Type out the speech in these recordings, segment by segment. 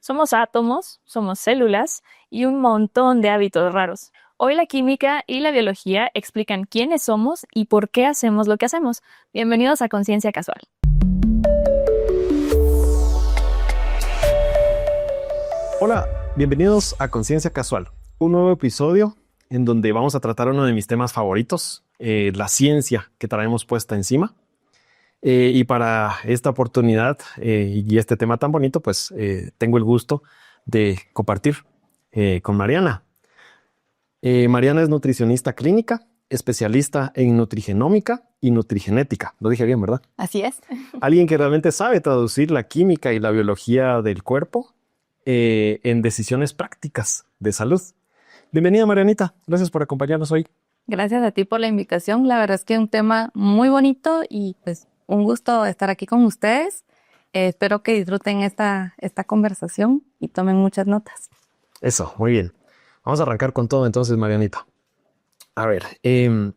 Somos átomos, somos células y un montón de hábitos raros. Hoy la química y la biología explican quiénes somos y por qué hacemos lo que hacemos. Bienvenidos a Conciencia Casual. Hola, bienvenidos a Conciencia Casual, un nuevo episodio en donde vamos a tratar uno de mis temas favoritos, la ciencia que traemos puesta encima. Y para esta oportunidad y este tema tan bonito, pues tengo el gusto de compartir con Mariana. Mariana es nutricionista clínica, especialista en nutrigenómica y nutrigenética. Lo dije bien, ¿verdad? Así es. Alguien que realmente sabe traducir la química y la biología del cuerpo en decisiones prácticas de salud. Bienvenida, Marianita. Gracias por acompañarnos hoy. Gracias a ti por la invitación. La verdad es que es un tema muy bonito y pues un gusto estar aquí con ustedes. Espero que disfruten esta conversación y tomen muchas notas. Eso, muy bien. Vamos a arrancar con todo entonces, Marianita. A ver,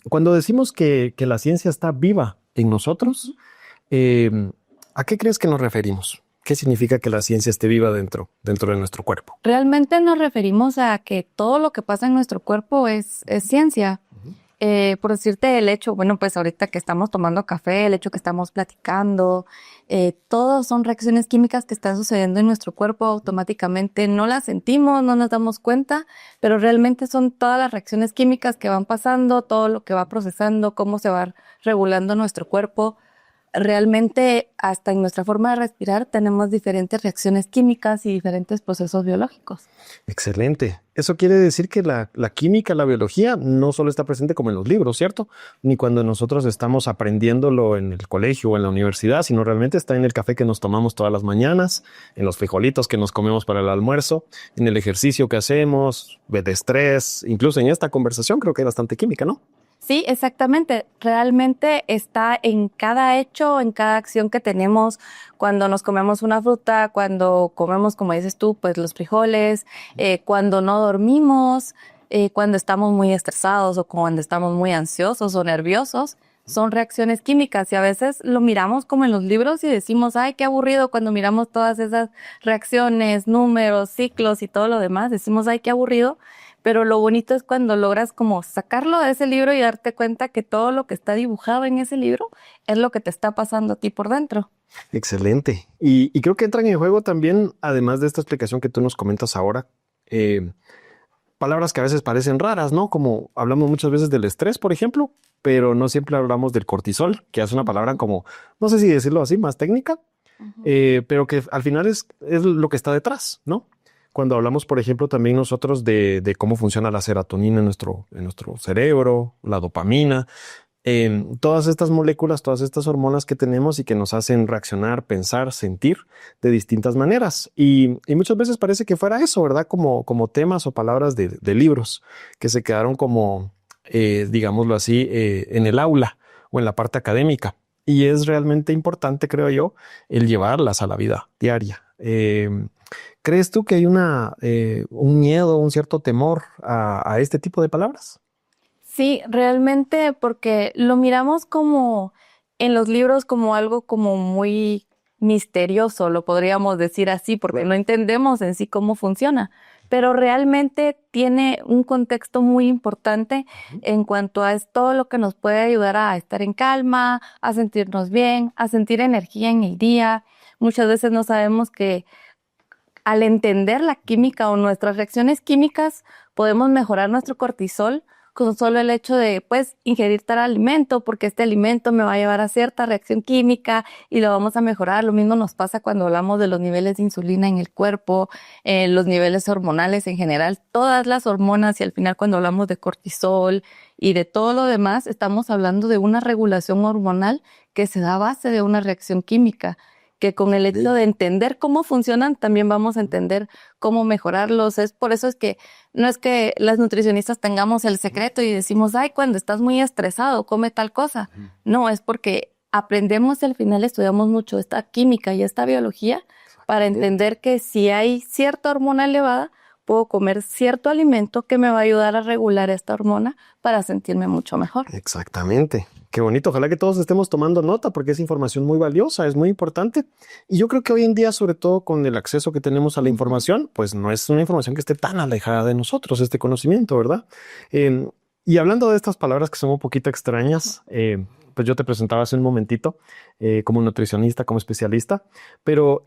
cuando decimos que la ciencia está viva en nosotros, ¿a qué crees que nos referimos? ¿Qué significa que la ciencia esté viva dentro de nuestro cuerpo? Realmente nos referimos a que todo lo que pasa en nuestro cuerpo es ciencia. Por decirte el hecho, bueno, pues ahorita que estamos tomando café, el hecho que estamos platicando, todos son reacciones químicas que están sucediendo en nuestro cuerpo automáticamente. No las sentimos, no nos damos cuenta, pero realmente son todas las reacciones químicas que van pasando, todo lo que va procesando, cómo se va regulando nuestro cuerpo. Realmente hasta en nuestra forma de respirar tenemos diferentes reacciones químicas y diferentes procesos biológicos. Excelente. Eso quiere decir que la química, la biología no solo está presente como en los libros, ¿cierto? Ni cuando nosotros estamos aprendiéndolo en el colegio o en la universidad, sino realmente está en el café que nos tomamos todas las mañanas, en los frijolitos que nos comemos para el almuerzo, en el ejercicio que hacemos, de estrés, incluso en esta conversación creo que hay bastante química, ¿no? Sí, exactamente. Realmente está en cada hecho, en cada acción que tenemos, cuando nos comemos una fruta, cuando comemos, como dices tú, pues los frijoles, cuando no dormimos, cuando estamos muy estresados o cuando estamos muy ansiosos o nerviosos. Son reacciones químicas y a veces lo miramos como en los libros y decimos, ay, qué aburrido cuando miramos todas esas reacciones, números, ciclos y todo lo demás. Decimos, ay, qué aburrido. Pero lo bonito es cuando logras como sacarlo de ese libro y darte cuenta que todo lo que está dibujado en ese libro es lo que te está pasando a ti por dentro. Excelente. Y creo que entran en juego también, además de esta explicación que tú nos comentas ahora, palabras que a veces parecen raras, ¿no? Como hablamos muchas veces del estrés, por ejemplo, pero no siempre hablamos del cortisol, que es una palabra como, no sé si decirlo así, más técnica, pero que al final es lo que está detrás, ¿no? Cuando hablamos, por ejemplo, también nosotros de cómo funciona la serotonina en nuestro cerebro, la dopamina, todas estas moléculas, todas estas hormonas que tenemos y que nos hacen reaccionar, pensar, sentir de distintas maneras. Y muchas veces parece que fuera eso, ¿verdad? Como temas o palabras de libros que se quedaron como, digámoslo así, en el aula o en la parte académica. Y es realmente importante, creo yo, el llevarlas a la vida diaria. ¿Crees tú que hay un miedo, un cierto temor a este tipo de palabras? Sí, realmente porque lo miramos como en los libros como algo como muy misterioso, lo podríamos decir así, porque no entendemos en sí cómo funciona, pero realmente tiene un contexto muy importante en cuanto a todo lo que nos puede ayudar a estar en calma, a sentirnos bien, a sentir energía en el día. Muchas veces no sabemos que al entender la química o nuestras reacciones químicas, podemos mejorar nuestro cortisol con solo el hecho de, pues, ingerir tal alimento, porque este alimento me va a llevar a cierta reacción química y lo vamos a mejorar. Lo mismo nos pasa cuando hablamos de los niveles de insulina en el cuerpo, los niveles hormonales en general, todas las hormonas y al final cuando hablamos de cortisol y de todo lo demás, estamos hablando de una regulación hormonal que se da a base de una reacción química, que con el hecho de entender cómo funcionan, también vamos a entender cómo mejorarlos. Por eso es que no es que las nutricionistas tengamos el secreto y decimos, ay, cuando estás muy estresado, come tal cosa. No, es porque aprendemos y al final estudiamos mucho esta química y esta biología para entender que si hay cierta hormona elevada, puedo comer cierto alimento que me va a ayudar a regular esta hormona para sentirme mucho mejor. Exactamente. Qué bonito. Ojalá que todos estemos tomando nota porque es información muy valiosa, es muy importante. Y yo creo que hoy en día, sobre todo con el acceso que tenemos a la información, pues no es una información que esté tan alejada de nosotros, este conocimiento, ¿verdad? Y hablando de estas palabras que son un poquito extrañas, pues yo te presentaba hace un momentito como nutricionista, como especialista, pero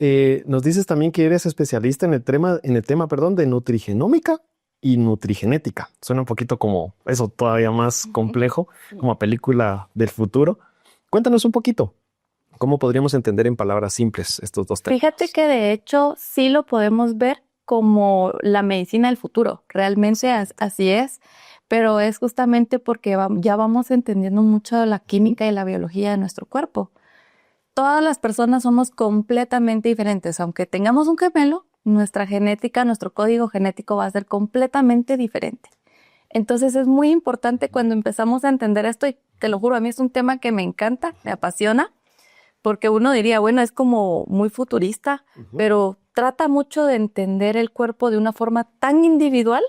nos dices también que eres especialista en el tema, perdón, de nutrigenómica y nutrigenética. Suena un poquito como eso, todavía más complejo, como a película del futuro. Cuéntanos un poquito, ¿cómo podríamos entender en palabras simples estos dos temas? Fíjate que de hecho sí lo podemos ver como la medicina del futuro. Realmente así es, pero es justamente porque ya vamos entendiendo mucho de la química y la biología de nuestro cuerpo. Todas las personas somos completamente diferentes. Aunque tengamos un gemelo, nuestra genética, nuestro código genético va a ser completamente diferente. Entonces es muy importante cuando empezamos a entender esto, y te lo juro, a mí es un tema que me encanta, me apasiona, porque uno diría, bueno, es como muy futurista, pero trata mucho de entender el cuerpo de una forma tan individual,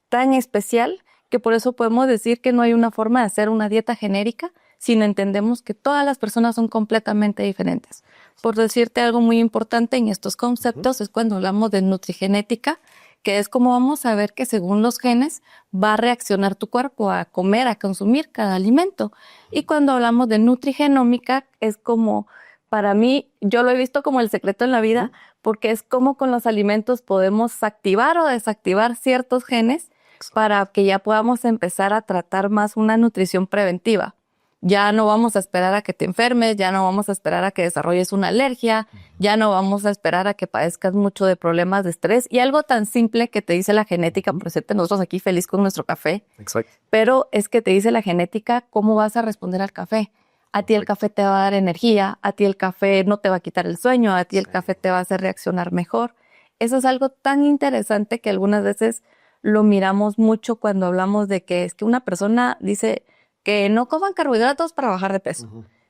tan especial, que por eso podemos decir que no hay una forma de hacer una dieta genérica, sino entendemos que todas las personas son completamente diferentes. Por decirte algo muy importante en estos conceptos es cuando hablamos de nutrigenética, que es como vamos a ver que según los genes va a reaccionar tu cuerpo a comer, a consumir cada alimento. Y cuando hablamos de nutrigenómica es como, para mí, yo lo he visto como el secreto en la vida, porque es como con los alimentos podemos activar o desactivar ciertos genes para que ya podamos empezar a tratar más una nutrición preventiva. Ya no vamos a esperar a que te enfermes, ya no vamos a esperar a que desarrolles una alergia, ya no vamos a esperar a que padezcas mucho de problemas de estrés. Y algo tan simple que te dice la genética, por cierto, nosotros aquí feliz con nuestro café, Exacto. pero es que te dice la genética cómo vas a responder al café. A ti el café te va a dar energía, a ti el café no te va a quitar el sueño, a ti el café te va a hacer reaccionar mejor. Eso es algo tan interesante que algunas veces lo miramos mucho cuando hablamos de que es que una persona dice que no coman carbohidratos para bajar de peso,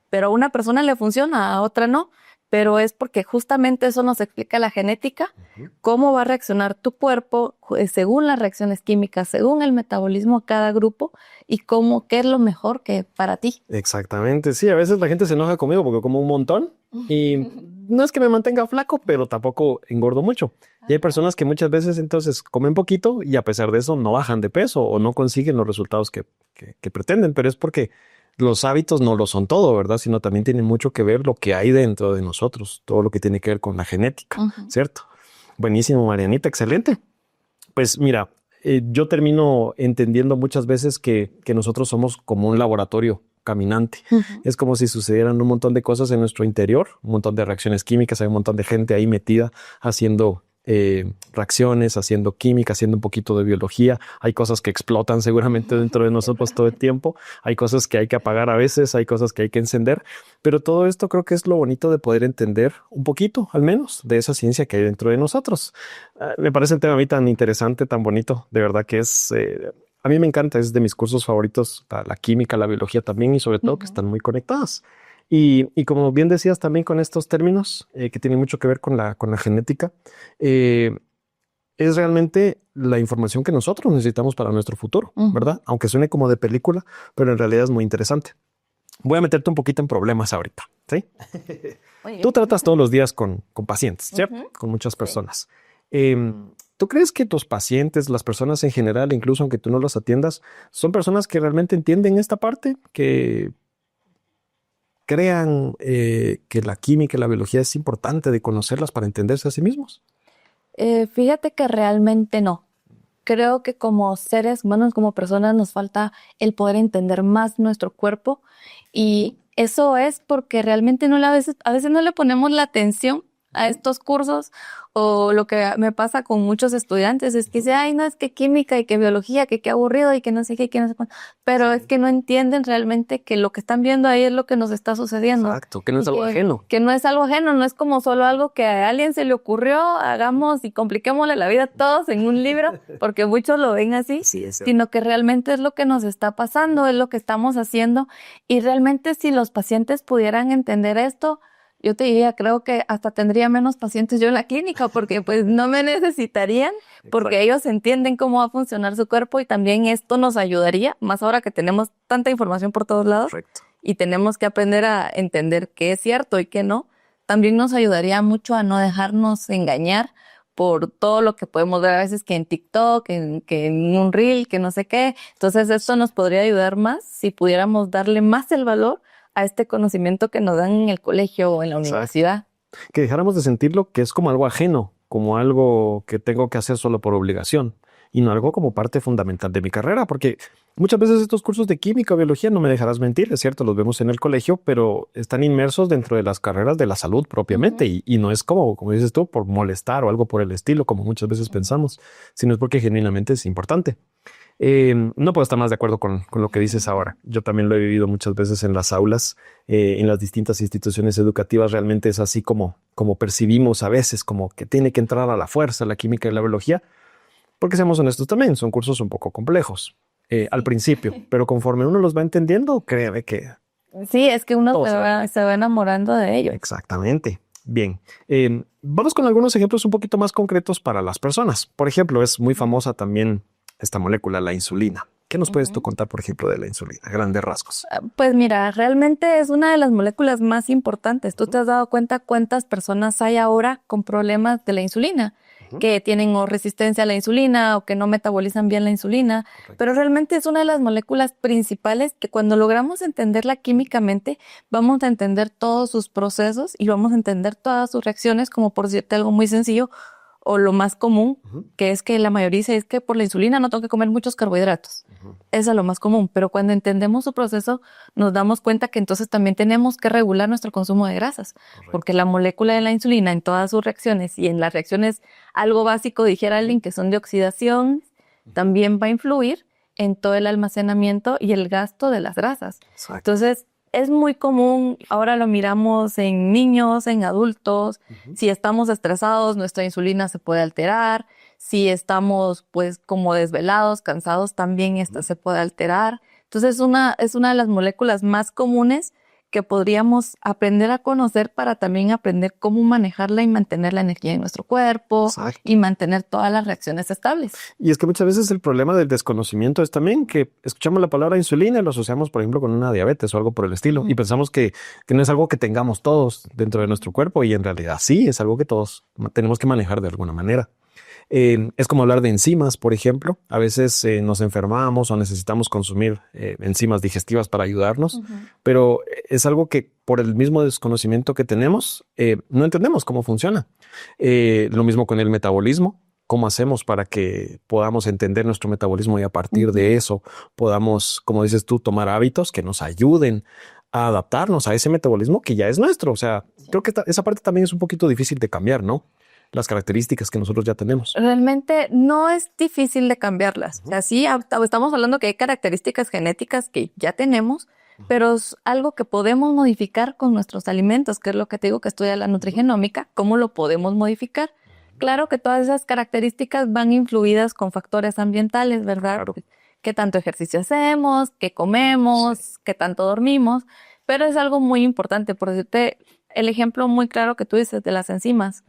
pero a una persona le funciona, a otra no, pero es porque justamente eso nos explica la genética, cómo va a reaccionar tu cuerpo según las reacciones químicas, según el metabolismo de cada grupo y qué es lo mejor que para ti. Exactamente, sí, a veces la gente se enoja conmigo porque como un montón y no es que me mantenga flaco, pero tampoco engordo mucho. Y hay personas que muchas veces entonces comen poquito y a pesar de eso no bajan de peso o no consiguen los resultados que pretenden, pero es porque los hábitos no lo son todo, ¿verdad? Sino también tienen mucho que ver lo que hay dentro de nosotros, todo lo que tiene que ver con la genética, ¿cierto? Buenísimo, Marianita, excelente. Pues mira, yo termino entendiendo muchas veces que nosotros somos como un laboratorio caminante. Es como si sucedieran un montón de cosas en nuestro interior, un montón de reacciones químicas, hay un montón de gente ahí metida haciendo reacciones, haciendo química, haciendo un poquito de biología. Hay cosas que explotan seguramente dentro de nosotros todo el tiempo. Hay cosas que hay que apagar a veces, hay cosas que hay que encender. Pero todo esto creo que es lo bonito de poder entender un poquito, al menos, de esa ciencia que hay dentro de nosotros. Me parece el tema a mí tan interesante, tan bonito. De verdad que es... a mí me encanta, es de mis cursos favoritos, la química, la biología también y sobre todo que están muy conectadas. Y como bien decías también con estos términos que tienen mucho que ver con la genética, es realmente la información que nosotros necesitamos para nuestro futuro, ¿verdad? Aunque suene como de película, pero en realidad es muy interesante. Voy a meterte un poquito en problemas ahorita, ¿sí? Tú tratas todos los días con pacientes, ¿cierto? Con muchas personas. ¿Tú crees que tus pacientes, las personas en general, incluso aunque tú no los atiendas, son personas que realmente entienden esta parte, que crean que la química y la biología es importante de conocerlas para entenderse a sí mismos? Fíjate que realmente no. Creo que como seres humanos, como personas, nos falta el poder entender más nuestro cuerpo y eso es porque realmente a veces no le ponemos la atención a estos cursos, o lo que me pasa con muchos estudiantes es que dicen, ay, no, es que química y que biología, que qué aburrido y que no sé qué, que no sé cuánto. Pero es que no entienden realmente que lo que están viendo ahí es lo que nos está sucediendo. Exacto, que no es algo ajeno. Que no es algo ajeno, no es como solo algo que a alguien se le ocurrió, hagamos y compliquémosle la vida a todos en un libro, porque muchos lo ven así, sino que realmente es lo que nos está pasando, es lo que estamos haciendo. Y realmente si los pacientes pudieran entender esto, Yo te diría, creo que hasta tendría menos pacientes yo en la clínica porque pues no me necesitarían porque ellos entienden cómo va a funcionar su cuerpo y también esto nos ayudaría, más ahora que tenemos tanta información por todos lados. Correcto. Y tenemos que aprender a entender qué es cierto y qué no. También nos ayudaría mucho a no dejarnos engañar por todo lo que podemos ver a veces que en TikTok, que en un reel, que no sé qué. Entonces esto nos podría ayudar más si pudiéramos darle más el valor a este conocimiento que nos dan en el colegio o en la universidad. Que dejáramos de sentirlo que es como algo ajeno, como algo que tengo que hacer solo por obligación y no algo como parte fundamental de mi carrera, porque muchas veces estos cursos de química o biología, no me dejarás mentir, es cierto, los vemos en el colegio, pero están inmersos dentro de las carreras de la salud propiamente y no es como dices tú, por molestar o algo por el estilo, como muchas veces pensamos, sino es porque genuinamente es importante. No puedo estar más de acuerdo con lo que dices ahora. Yo también lo he vivido muchas veces en las aulas, en las distintas instituciones educativas. Realmente es así como percibimos a veces, como que tiene que entrar a la fuerza la química y la biología, porque seamos honestos también, son cursos un poco complejos al principio, pero conforme uno los va entendiendo, créeme que... Sí, es que uno se va enamorando de ellos. Exactamente. Bien, vamos con algunos ejemplos un poquito más concretos para las personas. Por ejemplo, es muy famosa también esta molécula, la insulina. ¿Qué nos puedes tú contar, por ejemplo, de la insulina? A grandes rasgos. Pues mira, realmente es una de las moléculas más importantes. ¿Tú te has dado cuenta cuántas personas hay ahora con problemas de la insulina? Que tienen o resistencia a la insulina o que no metabolizan bien la insulina. Correcto. Pero realmente es una de las moléculas principales que cuando logramos entenderla químicamente, vamos a entender todos sus procesos y vamos a entender todas sus reacciones, como por decirte algo muy sencillo, o lo más común, que es que la mayoría dice es que por la insulina no tengo que comer muchos carbohidratos. Eso es lo más común, pero cuando entendemos su proceso nos damos cuenta que entonces también tenemos que regular nuestro consumo de grasas. Correcto. Porque la molécula de la insulina en todas sus reacciones y en las reacciones algo básico, dijera alguien, que son de oxidación, también va a influir en todo el almacenamiento y el gasto de las grasas. Exacto. Entonces, es muy común, ahora lo miramos en niños, en adultos. Si estamos estresados, nuestra insulina se puede alterar. Si estamos pues como desvelados, cansados, también esta se puede alterar. Entonces es una de las moléculas más comunes que podríamos aprender a conocer para también aprender cómo manejarla y mantener la energía en nuestro cuerpo. Exacto. Y mantener todas las reacciones estables. Y es que muchas veces el problema del desconocimiento es también que escuchamos la palabra insulina y lo asociamos, por ejemplo, con una diabetes o algo por el estilo. Y pensamos que no es algo que tengamos todos dentro de nuestro cuerpo y en realidad sí, es algo que todos tenemos que manejar de alguna manera. Es como hablar de enzimas, por ejemplo. A veces nos enfermamos o necesitamos consumir enzimas digestivas para ayudarnos, pero es algo que por el mismo desconocimiento que tenemos, no entendemos cómo funciona. Lo mismo con el metabolismo. ¿Cómo hacemos para que podamos entender nuestro metabolismo y a partir de eso podamos, como dices tú, tomar hábitos que nos ayuden a adaptarnos a ese metabolismo que ya es nuestro? O sea, creo que esa parte también es un poquito difícil de cambiar, ¿no? Las características que nosotros ya tenemos. Realmente no es difícil de cambiarlas. O sea, sí, estamos hablando que hay características genéticas que ya tenemos, pero es algo que podemos modificar con nuestros alimentos, que es lo que te digo que estudia la nutrigenómica, cómo lo podemos modificar. Claro que todas esas características van influidas con factores ambientales, ¿verdad? Claro. Qué tanto ejercicio hacemos, qué comemos, qué tanto dormimos, pero es algo muy importante. Por decirte, el ejemplo muy claro que tú dices de las enzimas.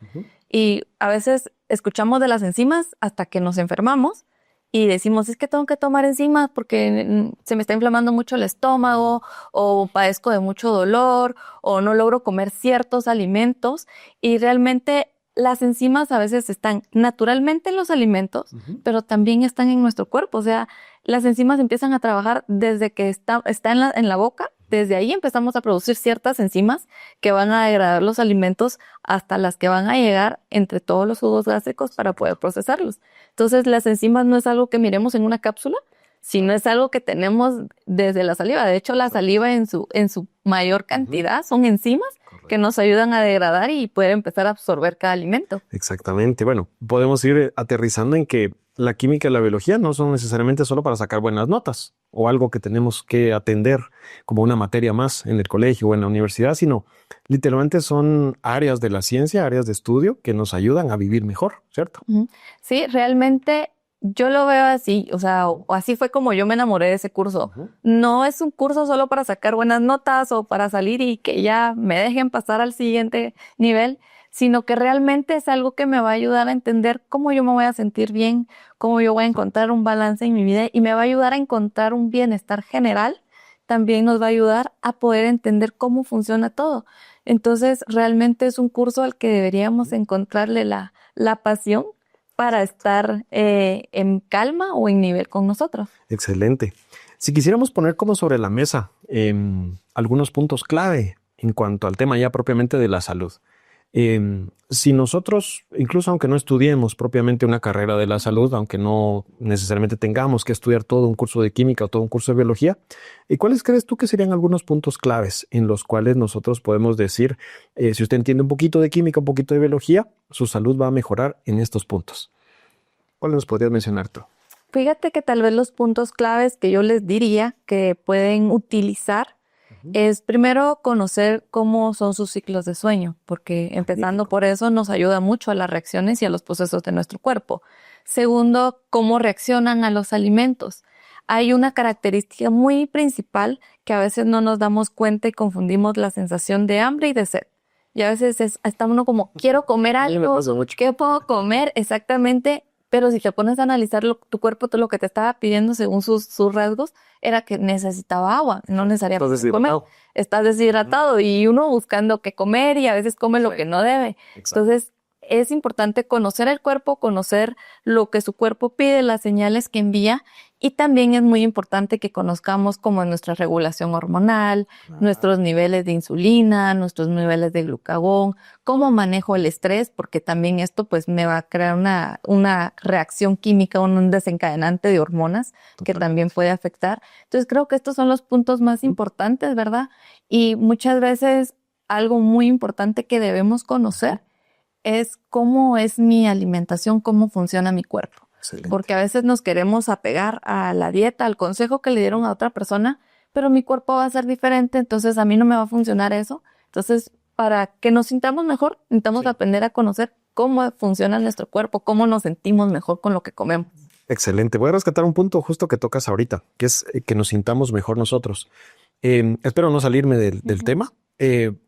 Y a veces escuchamos de las enzimas hasta que nos enfermamos y decimos, es que tengo que tomar enzimas porque se me está inflamando mucho el estómago o padezco de mucho dolor o no logro comer ciertos alimentos. Y realmente las enzimas a veces están naturalmente en los alimentos, pero también están en nuestro cuerpo. O sea, las enzimas empiezan a trabajar desde que está en la boca. Desde ahí empezamos a producir ciertas enzimas que van a degradar los alimentos hasta las que van a llegar entre todos los jugos gástricos para poder procesarlos. Entonces, las enzimas no es algo que miremos en una cápsula, sino es algo que tenemos desde la saliva. De hecho, la saliva en su mayor cantidad son enzimas que nos ayudan a degradar y poder empezar a absorber cada alimento. Exactamente. Bueno, podemos ir aterrizando en que la química y la biología no son necesariamente solo para sacar buenas notas o algo que tenemos que atender como una materia más en el colegio o en la universidad, sino literalmente son áreas de la ciencia, áreas de estudio que nos ayudan a vivir mejor, ¿cierto? Sí, realmente yo lo veo así, o sea, o así fue como yo me enamoré de ese curso. No es un curso solo para sacar buenas notas o para salir y que ya me dejen pasar al siguiente nivel, sino que realmente es algo que me va a ayudar a entender cómo yo me voy a sentir bien, cómo yo voy a encontrar un balance en mi vida y me va a ayudar a encontrar un bienestar general. También nos va a ayudar a poder entender cómo funciona todo. Entonces, realmente es un curso al que deberíamos encontrarle la pasión para estar en calma o en nivel con nosotros. Excelente. Si quisiéramos poner como sobre la mesa algunos puntos clave en cuanto al tema ya propiamente de la salud. Si nosotros, incluso aunque no estudiemos propiamente una carrera de la salud, aunque no necesariamente tengamos que estudiar todo un curso de química o todo un curso de biología, ¿cuáles crees tú que serían algunos puntos claves en los cuales nosotros podemos decir, si usted entiende un poquito de química, un poquito de biología, su salud va a mejorar en estos puntos? ¿Cuáles nos podrías mencionar tú? Fíjate que tal vez los puntos claves que yo les diría que pueden utilizar es primero conocer cómo son sus ciclos de sueño, porque empezando por eso nos ayuda mucho a las reacciones y a los procesos de nuestro cuerpo. Segundo, cómo reaccionan a los alimentos. Hay una característica muy principal que a veces no nos damos cuenta y confundimos la sensación de hambre y de sed. Y a veces está uno como, quiero comer algo, ¿qué puedo comer? Exactamente. Pero si te pones a analizar tu cuerpo, todo lo que te estaba pidiendo según sus rasgos, era que necesitaba agua, no necesariamente comer. Estás deshidratado y uno buscando qué comer y a veces come lo que no debe. Exacto. Entonces, es importante conocer el cuerpo, conocer lo que su cuerpo pide, las señales que envía, y también es muy importante que conozcamos como nuestra regulación hormonal, nuestros niveles de insulina, nuestros niveles de glucagón, cómo manejo el estrés, porque también esto pues me va a crear una reacción química, un desencadenante de hormonas que también puede afectar. Entonces creo que estos son los puntos más importantes, ¿verdad? Y muchas veces algo muy importante que debemos conocer es cómo es mi alimentación, cómo funciona mi cuerpo. Excelente. Porque a veces nos queremos apegar a la dieta, al consejo que le dieron a otra persona, pero mi cuerpo va a ser diferente, entonces a mí no me va a funcionar eso. Entonces, para que nos sintamos mejor, necesitamos aprender a conocer cómo funciona nuestro cuerpo, cómo nos sentimos mejor con lo que comemos. Excelente. Voy a rescatar un punto justo que tocas ahorita, que es que nos sintamos mejor nosotros. Espero no salirme del tema.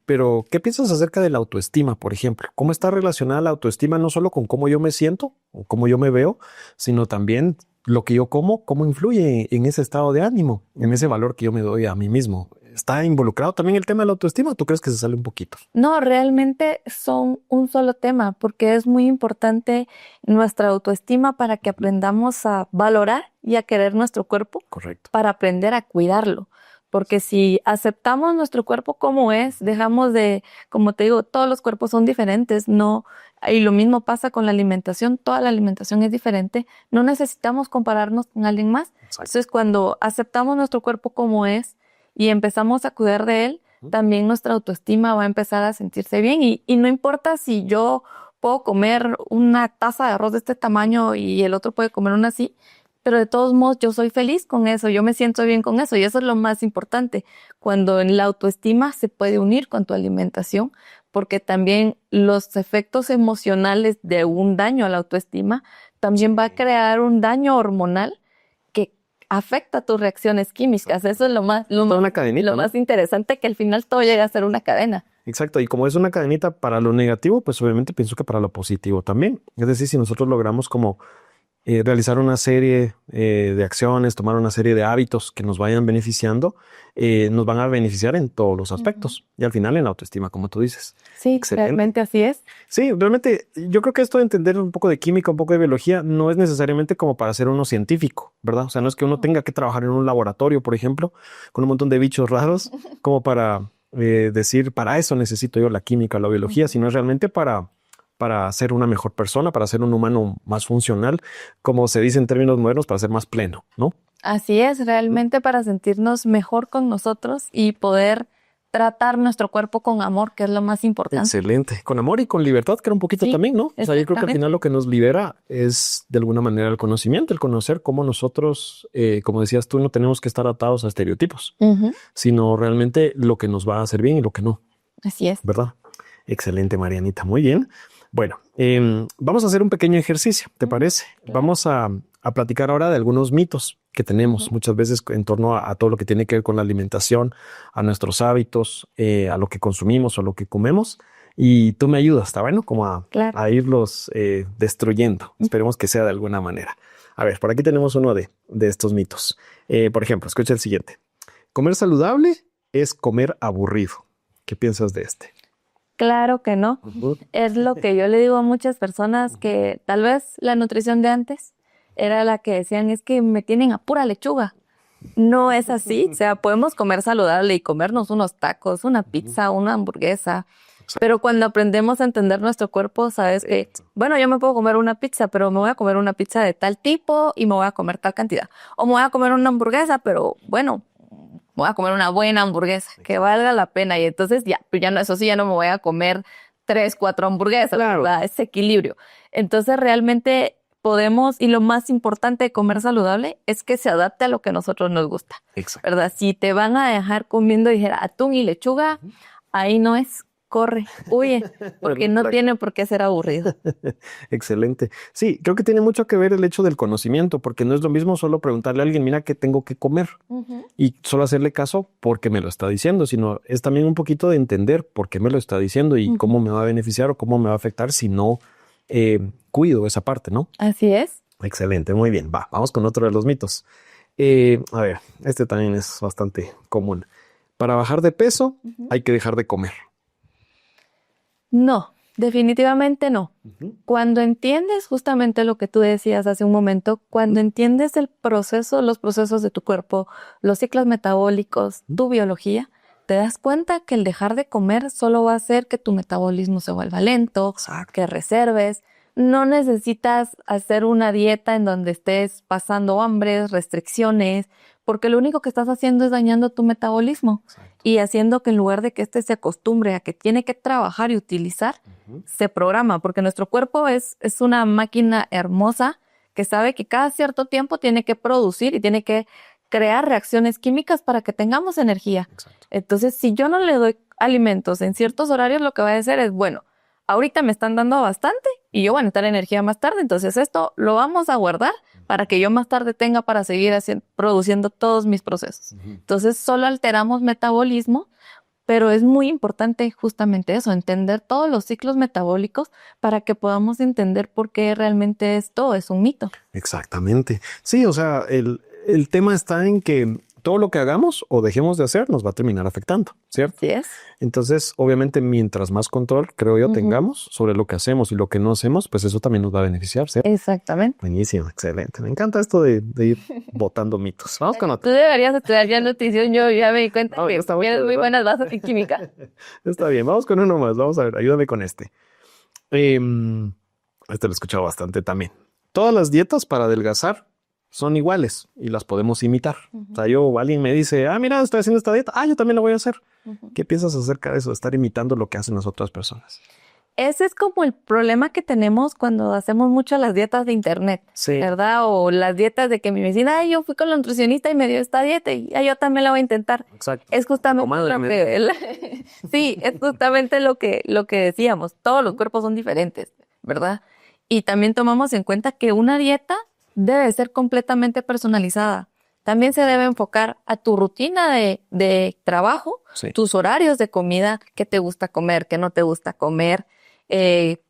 Pero, ¿qué piensas acerca de la autoestima, por ejemplo? ¿Cómo está relacionada la autoestima no solo con cómo yo me siento o cómo yo me veo, sino también lo que yo como, cómo influye en ese estado de ánimo, en ese valor que yo me doy a mí mismo? ¿Está involucrado también el tema de la autoestima o tú crees que se sale un poquito? No, realmente son un solo tema, porque es muy importante nuestra autoestima para que aprendamos a valorar y a querer nuestro cuerpo. Correcto. Para aprender a cuidarlo. Porque si aceptamos nuestro cuerpo como es, dejamos de, como te digo, todos los cuerpos son diferentes, no, y lo mismo pasa con la alimentación, toda la alimentación es diferente, no necesitamos compararnos con alguien más. Exacto. Entonces, cuando aceptamos nuestro cuerpo como es y empezamos a cuidar de él, también nuestra autoestima va a empezar a sentirse bien y no importa si yo puedo comer una taza de arroz de este tamaño y el otro puede comer una así, pero de todos modos yo soy feliz con eso, yo me siento bien con eso y eso es lo más importante, cuando en la autoestima se puede unir con tu alimentación, porque también los efectos emocionales de un daño a la autoestima también va a crear un daño hormonal que afecta tus reacciones químicas. Eso es lo más interesante, que al final todo llega a ser una cadena. Exacto, y como es una cadenita para lo negativo, pues obviamente pienso que para lo positivo también. Es decir, si nosotros logramos como realizar una serie de acciones, tomar una serie de hábitos que nos vayan beneficiando, nos van a beneficiar en todos los aspectos. Y al final en la autoestima, como tú dices. Sí, excelente. Realmente así es. Sí, realmente yo creo que esto de entender un poco de química, un poco de biología, no es necesariamente como para ser uno científico, ¿verdad? O sea, no es que uno tenga que trabajar en un laboratorio, por ejemplo, con un montón de bichos raros, como para decir, para eso necesito yo la química o la biología, sino es realmente para ser una mejor persona, para ser un humano más funcional, como se dice en términos modernos, para ser más pleno, ¿no? Así es, realmente para sentirnos mejor con nosotros y poder tratar nuestro cuerpo con amor, que es lo más importante. Excelente. Con amor y con libertad, que era un poquito también, ¿no? O sea, yo creo que al final lo que nos libera es de alguna manera el conocimiento, el conocer cómo nosotros, como decías tú, no tenemos que estar atados a estereotipos, sino realmente lo que nos va a hacer bien y lo que no. Así es. ¿Verdad? Excelente, Marianita. Muy bien. Bueno, vamos a hacer un pequeño ejercicio, ¿te parece? Claro. Vamos a a platicar ahora de algunos mitos que tenemos muchas veces en torno a todo lo que tiene que ver con la alimentación, a nuestros hábitos, a lo que consumimos o a lo que comemos. Y tú me ayudas, ¿está bueno? Como Claro. a irlos destruyendo. Esperemos que sea de alguna manera. A ver, por aquí tenemos uno de estos mitos. Por ejemplo, escucha el siguiente. Comer saludable es comer aburrido. ¿Qué piensas de este? Claro que no. Es lo que yo le digo a muchas personas que tal vez la nutrición de antes era la que decían, es que me tienen a pura lechuga. No es así. O sea, podemos comer saludable y comernos unos tacos, una pizza, una hamburguesa. Pero cuando aprendemos a entender nuestro cuerpo, sabes que, bueno, yo me puedo comer una pizza, pero me voy a comer una pizza de tal tipo y me voy a comer tal cantidad. O me voy a comer una hamburguesa, pero bueno, voy a comer una buena hamburguesa que valga la pena. Y entonces ya no, eso sí, ya no me voy a comer 3, 4 hamburguesas, Claro. ¿verdad? Ese equilibrio. Entonces realmente podemos, y lo más importante de comer saludable es que se adapte a lo que a nosotros nos gusta, Exacto. ¿verdad? Si te van a dejar comiendo, dijera, atún y lechuga, ahí no es. Corre, huye, porque no tiene por qué ser aburrido. Excelente. Sí, creo que tiene mucho que ver el hecho del conocimiento, porque no es lo mismo solo preguntarle a alguien, mira, ¿qué tengo que comer? Y solo hacerle caso porque me lo está diciendo, sino es también un poquito de entender por qué me lo está diciendo y cómo me va a beneficiar o cómo me va a afectar si no cuido esa parte, ¿no? Así es. Excelente, muy bien. Vamos con otro de los mitos. A ver, este también es bastante común. Para bajar de peso hay que dejar de comer. No, definitivamente no. Cuando entiendes justamente lo que tú decías hace un momento, cuando entiendes el proceso, los procesos de tu cuerpo, los ciclos metabólicos, tu biología, te das cuenta que el dejar de comer solo va a hacer que tu metabolismo se vuelva lento, que reserves. No necesitas hacer una dieta en donde estés pasando hambre, restricciones, porque lo único que estás haciendo es dañando tu metabolismo y haciendo que en lugar de que éste se acostumbre a que tiene que trabajar y utilizar, se programa, porque nuestro cuerpo es una máquina hermosa que sabe que cada cierto tiempo tiene que producir y tiene que crear reacciones químicas para que tengamos energía. Exacto. Entonces, si yo no le doy alimentos en ciertos horarios, lo que va a hacer es, bueno, ahorita me están dando bastante y yo voy a necesitar energía más tarde, entonces esto lo vamos a guardar para que yo más tarde tenga para seguir produciendo todos mis procesos. Entonces solo alteramos metabolismo, pero es muy importante justamente eso, entender todos los ciclos metabólicos para que podamos entender por qué realmente esto es un mito. Exactamente. Sí, o sea, el tema está en que todo lo que hagamos o dejemos de hacer nos va a terminar afectando, ¿cierto? Así es. Entonces, obviamente, mientras más control, creo yo, tengamos sobre lo que hacemos y lo que no hacemos, pues eso también nos va a beneficiar, ¿cierto? Exactamente. Buenísimo, excelente. Me encanta esto de ir botando mitos. Vamos con Tú otro. deberías estudiar ya nutrición, yo ya me di cuenta No, que está muy tienes muy chido, buenas bases en química. Está bien, vamos con uno más. Vamos a ver, ayúdame con este. Este lo he escuchado bastante también. Todas las dietas para adelgazar son iguales y las podemos imitar. O sea, alguien me dice, mira, estoy haciendo esta dieta. Yo también la voy a hacer. ¿Qué piensas acerca de eso? De estar imitando lo que hacen las otras personas. Ese es como el problema que tenemos cuando hacemos mucho las dietas de internet, Sí. ¿verdad? O las dietas de que mi vecina, yo fui con la nutricionista y me dio esta dieta y yo también la voy a intentar. Exacto. Es justamente Comadre, lo que, sí, es justamente lo que decíamos. Todos los cuerpos son diferentes, ¿verdad? Y también tomamos en cuenta que una dieta debe ser completamente personalizada. También se debe enfocar a tu rutina de trabajo, Sí. tus horarios de comida, qué te gusta comer, qué no te gusta comer,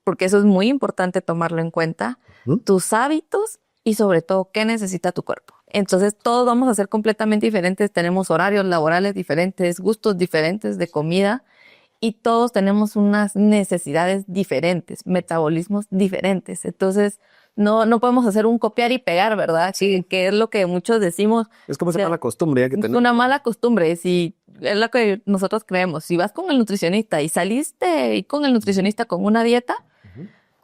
porque eso es muy importante tomarlo en cuenta, tus hábitos y sobre todo qué necesita tu cuerpo. Entonces todos vamos a ser completamente diferentes, tenemos horarios laborales diferentes, gustos diferentes de comida y todos tenemos unas necesidades diferentes, metabolismos diferentes. Entonces no podemos hacer un copiar y pegar, ¿verdad? Sí, que es lo que muchos decimos. Es como esa O sea, mala costumbre ya que es tenemos. una mala costumbre, si es lo que nosotros creemos. Si vas con el nutricionista y saliste y con el nutricionista con una dieta,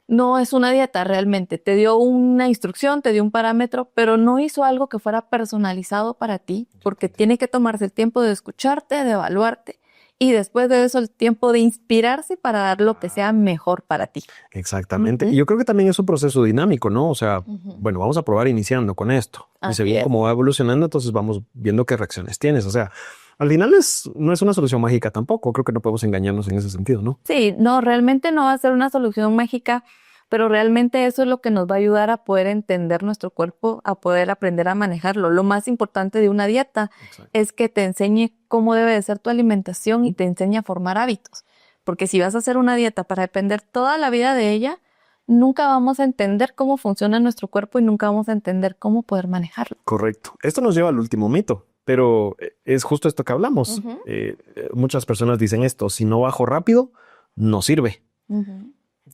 no es una dieta realmente. Te dio una instrucción, te dio un parámetro, pero no hizo algo que fuera personalizado para ti, porque tiene que tomarse el tiempo de escucharte, de evaluarte. Y después de eso, el tiempo de inspirarse para dar lo que sea mejor para ti. Exactamente. Y yo creo que también es un proceso dinámico, ¿no? O sea, bueno, vamos a probar iniciando con esto. Y Así según es. cómo va evolucionando, entonces vamos viendo qué reacciones tienes. O sea, al final no es una solución mágica tampoco. Creo que no podemos engañarnos en ese sentido, ¿no? Sí, no, realmente no va a ser una solución mágica, pero realmente eso es lo que nos va a ayudar a poder entender nuestro cuerpo, a poder aprender a manejarlo. Lo más importante de una dieta es que te enseñe cómo debe de ser tu alimentación y te enseñe a formar hábitos. Porque si vas a hacer una dieta para depender toda la vida de ella, nunca vamos a entender cómo funciona nuestro cuerpo y nunca vamos a entender cómo poder manejarlo. Correcto. Esto nos lleva al último mito, pero es justo esto que hablamos. Muchas personas dicen esto: si no bajo rápido, no sirve.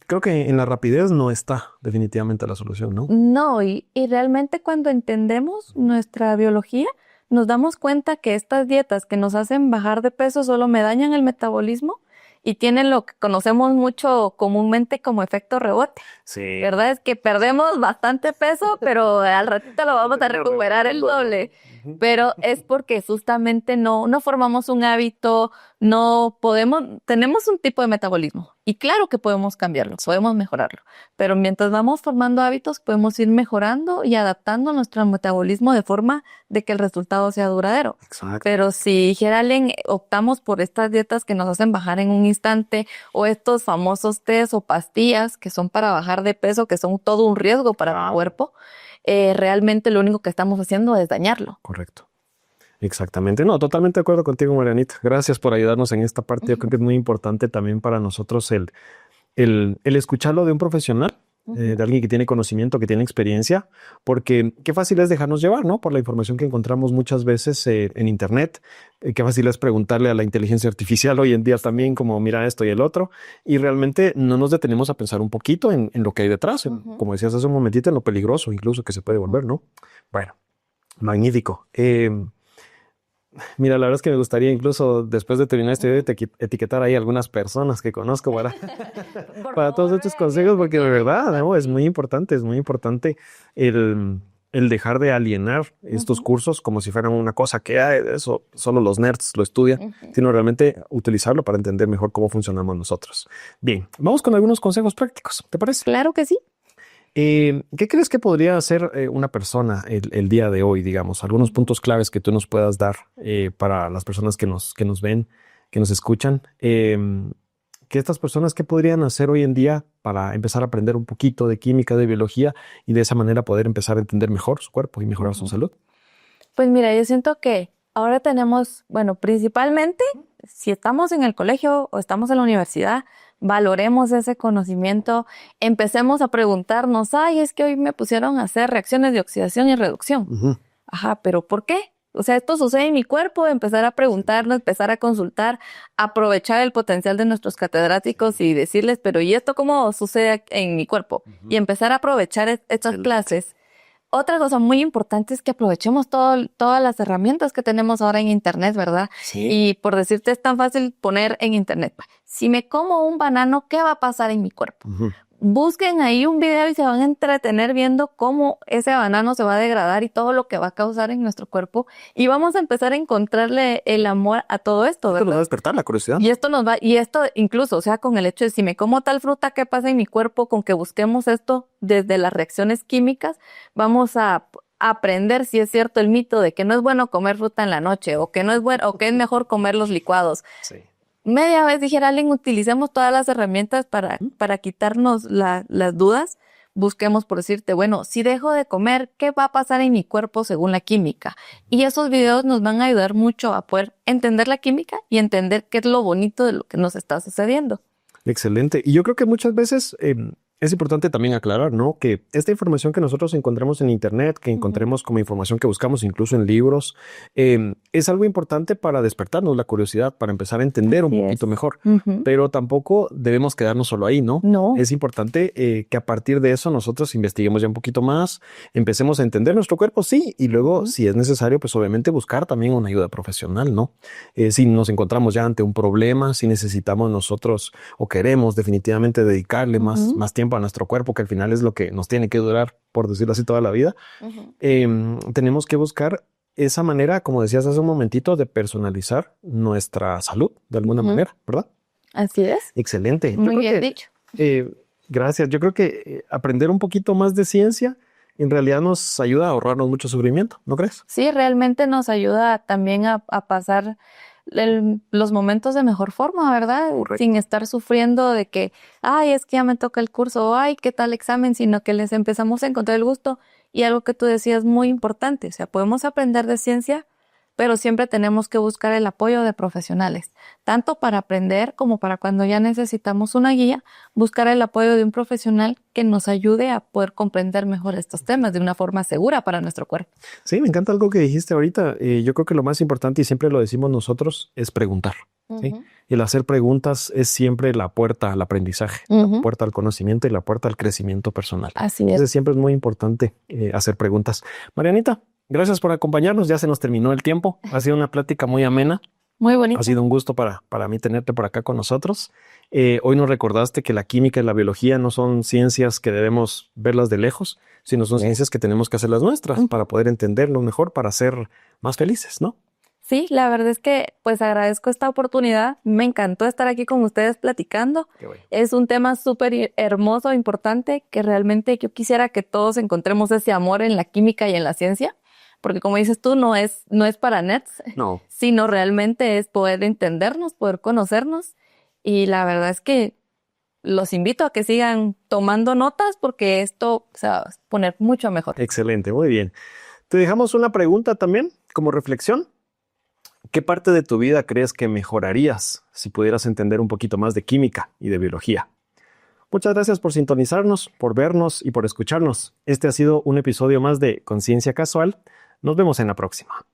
Creo que en la rapidez no está definitivamente la solución, ¿no? No, y realmente cuando entendemos nuestra biología, nos damos cuenta que estas dietas que nos hacen bajar de peso solo me dañan el metabolismo y tienen lo que conocemos mucho comúnmente como efecto rebote. Sí. ¿Verdad? Es que perdemos bastante peso, pero al ratito lo vamos a recuperar el doble. Pero es porque justamente no formamos un hábito, tenemos un tipo de metabolismo y claro que podemos cambiarlo, podemos mejorarlo, pero mientras vamos formando hábitos podemos ir mejorando y adaptando nuestro metabolismo de forma de que el resultado sea duradero. Exacto. Pero si dijera Allen, optamos por estas dietas que nos hacen bajar en un instante o estos famosos tés o pastillas que son para bajar de peso, que son todo un riesgo para el cuerpo, realmente lo único que estamos haciendo es dañarlo. Correcto. Exactamente. No, totalmente de acuerdo contigo, Marianita. Gracias por ayudarnos en esta parte. Yo creo que es muy importante también para nosotros el escucharlo de un profesional, de alguien que tiene conocimiento, que tiene experiencia, porque qué fácil es dejarnos llevar, ¿no? Por la información que encontramos muchas veces en Internet. Qué fácil es preguntarle a la inteligencia artificial hoy en día también, como mira esto y el otro, y realmente no nos detenemos a pensar un poquito en lo que hay detrás, como decías hace un momentito, en lo peligroso incluso que se puede volver, ¿no? Bueno, magnífico. Mira, la verdad es que me gustaría incluso después de terminar este video etiquetar ahí algunas personas que conozco para todos estos consejos, porque de verdad, ¿no? Es muy importante el dejar de alienar estos cursos como si fueran una cosa que eso solo los nerds lo estudian, sino realmente utilizarlo para entender mejor cómo funcionamos nosotros. Bien, vamos con algunos consejos prácticos, ¿te parece? Claro que sí. ¿Qué crees que podría hacer una persona el día de hoy, digamos? Algunos puntos claves que tú nos puedas dar para las personas que nos ven, que nos escuchan. Que estas personas, ¿qué podrían hacer hoy en día para empezar a aprender un poquito de química, de biología y de esa manera poder empezar a entender mejor su cuerpo y mejorar su salud? Pues mira, yo siento que ahora tenemos, bueno, principalmente si estamos en el colegio o estamos en la universidad, valoremos ese conocimiento, empecemos a preguntarnos, es que hoy me pusieron a hacer reacciones de oxidación y reducción. Ajá, ¿pero por qué? O sea, esto sucede en mi cuerpo, empezar a preguntarnos, empezar a consultar, aprovechar el potencial de nuestros catedráticos y decirles, pero ¿y esto cómo sucede en mi cuerpo? Y empezar a aprovechar estas clases. Otra cosa muy importante es que aprovechemos todas las herramientas que tenemos ahora en Internet, ¿verdad? Sí. Y por decirte, es tan fácil poner en Internet, si me como un banano, ¿qué va a pasar en mi cuerpo? Busquen ahí un video y se van a entretener viendo cómo ese banano se va a degradar y todo lo que va a causar en nuestro cuerpo. Y vamos a empezar a encontrarle el amor a todo esto, ¿verdad? Esto nos va a despertar la curiosidad. Y esto incluso, o sea, con el hecho de si me como tal fruta, ¿qué pasa en mi cuerpo? Con que busquemos esto desde las reacciones químicas, vamos a aprender si es cierto el mito de que no es bueno comer fruta en la noche o que no es bueno, o que es mejor comer los licuados. Sí. Media vez dijera alguien, utilicemos todas las herramientas para quitarnos las dudas. Busquemos por decirte, bueno, si dejo de comer, ¿qué va a pasar en mi cuerpo según la química? Y esos videos nos van a ayudar mucho a poder entender la química y entender qué es lo bonito de lo que nos está sucediendo. Excelente. Y yo creo que muchas veces es importante también aclarar, ¿no? Que esta información que nosotros encontremos en Internet, que encontremos como información que buscamos incluso en libros, es algo importante para despertarnos la curiosidad, para empezar a entender un poquito mejor. Pero tampoco debemos quedarnos solo ahí, ¿no? No. Es importante que a partir de eso nosotros investiguemos ya un poquito más, empecemos a entender nuestro cuerpo, sí, y luego, si es necesario, pues obviamente buscar también una ayuda profesional, ¿no? Si nos encontramos ya ante un problema, si necesitamos nosotros o queremos definitivamente dedicarle más tiempo a nuestro cuerpo, que al final es lo que nos tiene que durar, por decirlo así, toda la vida, tenemos que buscar esa manera, como decías hace un momentito, de personalizar nuestra salud de alguna manera, ¿verdad? Así es. Excelente. Muy bien dicho. Gracias. Yo creo que aprender un poquito más de ciencia en realidad nos ayuda a ahorrarnos mucho sufrimiento, ¿no crees? Sí, realmente nos ayuda también a pasar los momentos de mejor forma, ¿verdad? Correcto. Sin estar sufriendo de que, ay, es que ya me toca el curso, o ay, qué tal examen, sino que les empezamos a encontrar el gusto. Y algo que tú decías muy importante, o sea, podemos aprender de ciencia, pero siempre tenemos que buscar el apoyo de profesionales, tanto para aprender como para cuando ya necesitamos una guía, buscar el apoyo de un profesional que nos ayude a poder comprender mejor estos temas de una forma segura para nuestro cuerpo. Sí, me encanta algo que dijiste ahorita. Yo creo que lo más importante, y siempre lo decimos nosotros, es preguntar. ¿Sí? Y el hacer preguntas es siempre la puerta al aprendizaje, la puerta al conocimiento y la puerta al crecimiento personal. Así es. Entonces siempre es muy importante hacer preguntas. Marianita, gracias por acompañarnos. Ya se nos terminó el tiempo. Ha sido una plática muy amena. Muy bonito. Ha sido un gusto para mí tenerte por acá con nosotros. Hoy nos recordaste que la química y la biología no son ciencias que debemos verlas de lejos, sino son ciencias que tenemos que hacerlas nuestras para poder entenderlo mejor, para ser más felices, ¿no? Sí, la verdad es que pues agradezco esta oportunidad. Me encantó estar aquí con ustedes platicando. Qué bueno. Es un tema súper hermoso, importante, que realmente yo quisiera que todos encontremos ese amor en la química y en la ciencia, porque como dices tú, no es para nerds, No. sino realmente es poder entendernos, poder conocernos. Y la verdad es que los invito a que sigan tomando notas porque esto se va a poner mucho mejor. Excelente, muy bien. Te dejamos una pregunta también como reflexión. ¿Qué parte de tu vida crees que mejorarías si pudieras entender un poquito más de química y de biología? Muchas gracias por sintonizarnos, por vernos y por escucharnos. Este ha sido un episodio más de Conciencia Casual. Nos vemos en la próxima.